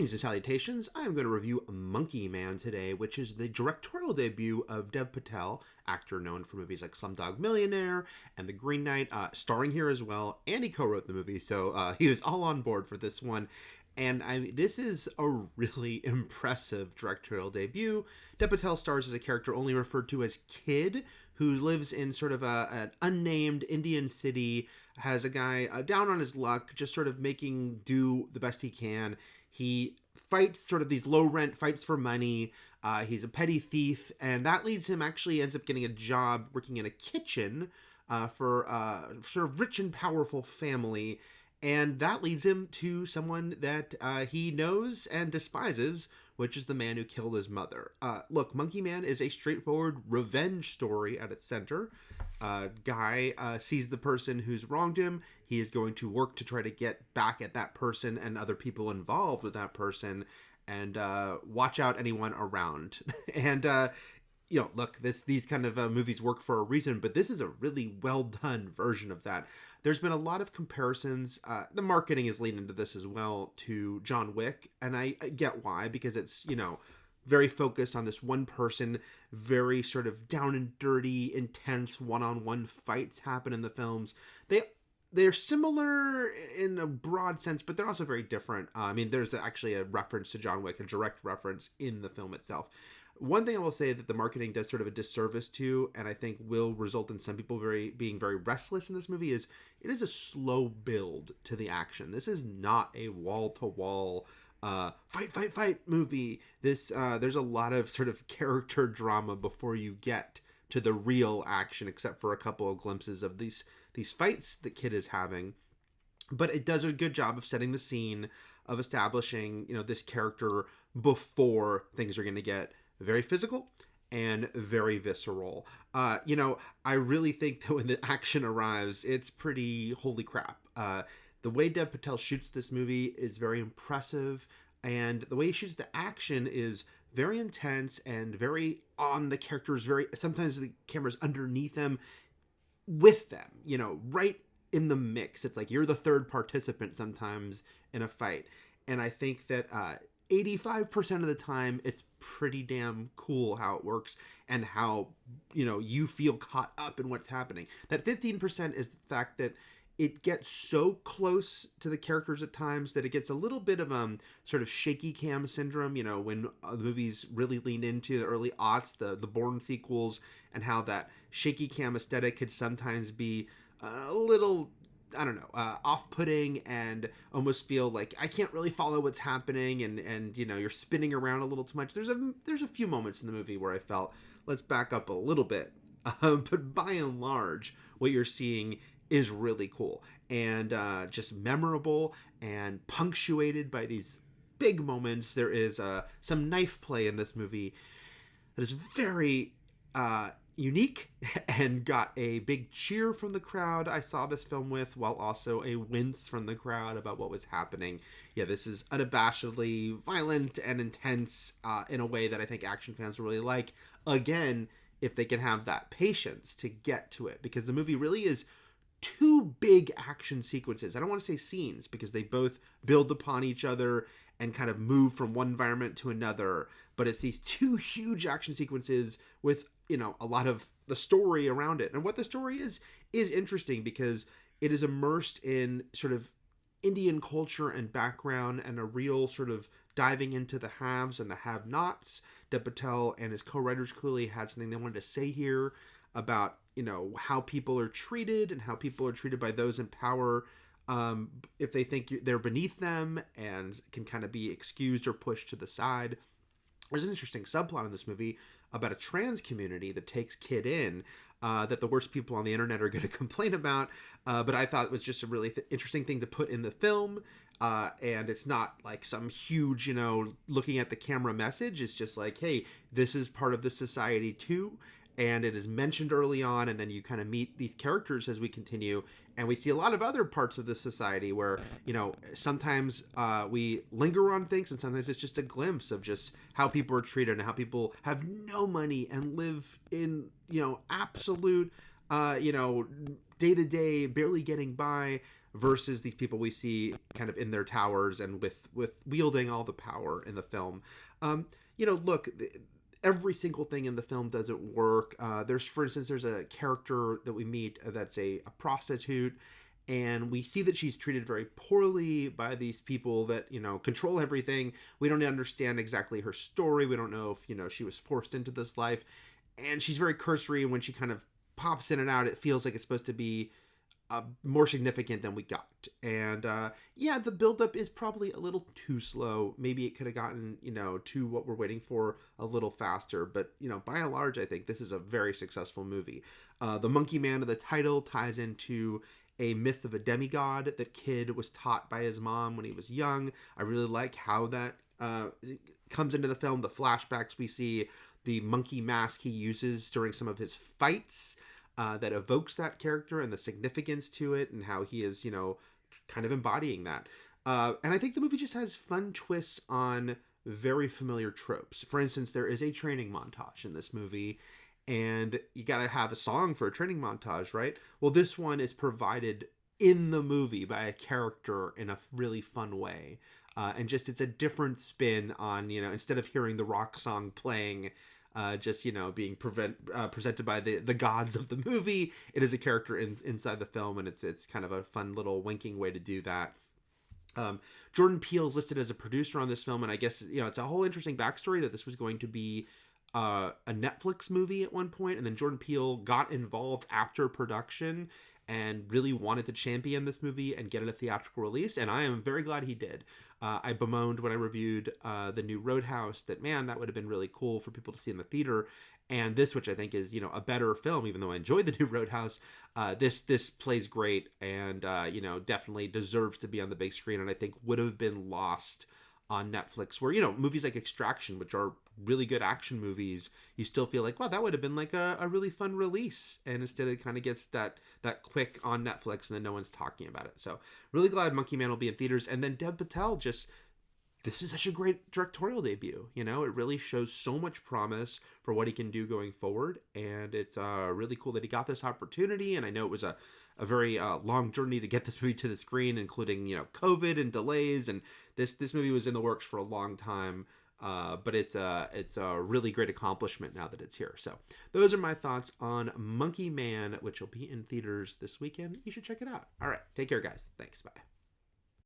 Greetings and salutations. I am going to review Monkey Man today, which is the directorial debut of Dev Patel, actor known for movies like Slumdog Millionaire and The Green Knight, starring here as well, and he co-wrote the movie, so he was all on board for this one. And this is a really impressive directorial debut. Dev Patel stars as a character only referred to as Kid, who lives in sort of an unnamed Indian city, has a guy down on his luck, just sort of making do the best he can. He fights sort of these low rent fights for money. He's a petty thief, and that leads him ends up getting a job working in a kitchen for sort of rich and powerful family. And that leads him to someone that he knows and despises, which is the man who killed his mother. Look, Monkey Man is a straightforward revenge story at its center. Guy sees the person who's wronged him. He is going to work to try to get back at that person and other people involved with that person, and watch out anyone around. And look, these kind of movies work for a reason, but this is a really well done version of that. There's been a lot of comparisons. The marketing is leaning into this as well to John Wick, and I get why, because it's, very focused on this one person, very sort of down and dirty, intense one-on-one fights happen in the films. They're similar in a broad sense, but they're also very different. There's actually a reference to John Wick, a direct reference in the film itself. One thing I will say that the marketing does sort of a disservice to, and I think will result in some people being very restless in this movie, is it is a slow build to the action. This is not a wall-to-wall fight movie. There's a lot of sort of character drama before you get to the real action, except for a couple of glimpses of these fights the Kid is having. But it does a good job of setting the scene, of establishing, this character before things are going to get very physical and very visceral. I really think that when the action arrives, it's pretty holy crap. The way Dev Patel shoots this movie is very impressive, and the way he shoots the action is very intense and very on the characters. Sometimes the camera's underneath them, with them, right in the mix. It's like you're the third participant sometimes in a fight, and I think that 85% of the time it's pretty damn cool how it works and how you feel caught up in what's happening. That 15% is the fact that it gets so close to the characters at times that it gets a little bit of sort of shaky cam syndrome, when the movies really lean into the early aughts, the Bourne sequels, and how that shaky cam aesthetic could sometimes be a little, I don't know, off-putting and almost feel like I can't really follow what's happening, and you're spinning around a little too much. There's a few moments in the movie where I felt, let's back up a little bit. But by and large, what you're seeing is really cool and just memorable and punctuated by these big moments. There is some knife play in this movie that is very unique and got a big cheer from the crowd I saw this film with, while also a wince from the crowd about what was happening. Yeah, this is unabashedly violent and intense in a way that I think action fans will really like. Again, if they can have that patience to get to it, because the movie really is two big action sequences. I don't want to say scenes, because they both build upon each other and kind of move from one environment to another, but it's these two huge action sequences with a lot of the story around it. And what the story is interesting, because it is immersed in sort of Indian culture and background, and a real sort of diving into the haves and the have-nots. Dev Patel and his co-writers clearly had something they wanted to say here about how people are treated and how people are treated by those in power, if they think they're beneath them and can kind of be excused or pushed to the side. There's an interesting subplot in this movie about a trans community that takes Kid in, that the worst people on the internet are going to complain about, but I thought it was just a really interesting thing to put in the film. And it's not like some huge, looking at the camera message. It's just like, hey, this is part of the society too. And it is mentioned early on, and then you kind of meet these characters as we continue, and we see a lot of other parts of the society where, sometimes we linger on things, and sometimes it's just a glimpse of just how people are treated and how people have no money and live in, absolute you know, day to day, barely getting by, versus these people we see kind of in their towers and with wielding all the power in the film. You know, look, every single thing in the film doesn't work. There's, for instance, there's a character that we meet that's a prostitute, and we see that she's treated very poorly by these people that, you know, control everything. We don't understand exactly her story. We don't know if, you know, she was forced into this life, and she's very cursory, and when she kind of pops in and out, it feels like it's supposed to be more significant than we got. And yeah, the buildup is probably a little too slow. Maybe it could have gotten, you know, to what we're waiting for a little faster. But, you know, by and large, I think this is a very successful movie. The Monkey Man of the title ties into a myth of a demigod that Kid was taught by his mom when he was young. I really like how that comes into the film. The flashbacks we see, the monkey mask he uses during some of his fights, that evokes that character and the significance to it, and how he is, you know, kind of embodying that. And I think the movie just has fun twists on very familiar tropes. For instance, there is a training montage in this movie, and you gotta have a song for a training montage, right? Well, this one is provided in the movie by a character in a really fun way. And just, it's a different spin on, you know, instead of hearing the rock song playing, just, you know, being presented by the gods of the movie, it is a character inside the film, and it's kind of a fun little winking way to do that. Jordan Peele's listed as a producer on this film, and I guess, you know, it's a whole interesting backstory that this was going to be a Netflix movie at one point, and then Jordan Peele got involved after production and really wanted to champion this movie and get it a theatrical release, and I am very glad he did. I bemoaned when I reviewed the new Roadhouse that, man, that would have been really cool for people to see in the theater. And this, which I think is, you know, a better film, even though I enjoyed the new Roadhouse, this plays great, and you know, definitely deserves to be on the big screen, and I think would have been lost on Netflix, where, you know, movies like Extraction, which are really good action movies, you still feel like, wow, that would have been like a really fun release, and instead it kind of gets that quick on Netflix, and then no one's talking about it. So really glad Monkey Man will be in theaters. And then Dev Patel, just, this is such a great directorial debut. You know, it really shows so much promise for what he can do going forward, and it's really cool that he got this opportunity. And I know it was a very long journey to get this movie to the screen, including, you know, COVID and delays, and this movie was in the works for a long time. But it's a really great accomplishment now that it's here. So those are my thoughts on Monkey Man, which will be in theaters this weekend. You should check it out. All right, take care, guys. Thanks. Bye.